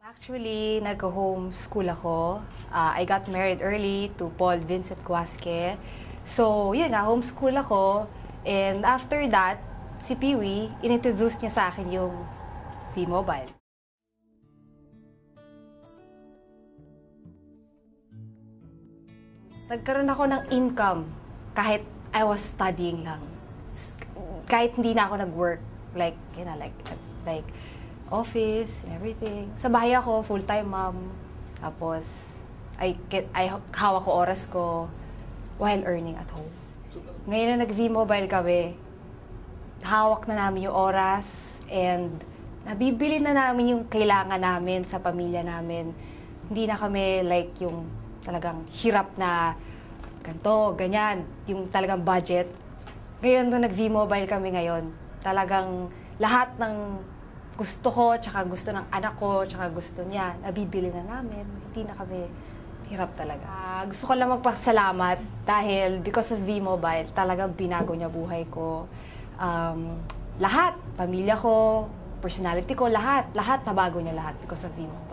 Actually, nag-homeschool ako. I got married early to Paul Vincent Guasque. So, yun nga, homeschool ako. And after that, si Peewee, inintroduce niya sa akin yung V-Mobile. Nagkaroon ako ng income kahit I was studying lang. Kahit hindi na ako nag-work. Like, you know, like office and everything. Sa bahay ako, full-time mom. Tapos, hawak ko oras ko while earning at home. Ngayon na nag-V-Mobile kami, hawak na namin yung oras and nabibili na namin yung kailangan namin sa pamilya namin. Hindi na kami like yung talagang hirap na ganito, ganyan, yung talagang budget. Ngayon nung nag-V-Mobile kami ngayon, talagang lahat ng gusto ko, tsaka gusto ng anak ko, tsaka gusto niya, nabibili na namin. Hindi na kami hirap talaga. Gusto ko lang magpasalamat dahil because of V-Mobile, talagang binago niya buhay ko. Lahat, pamilya ko, personality ko, lahat nabago niya lahat because of V-Mobile.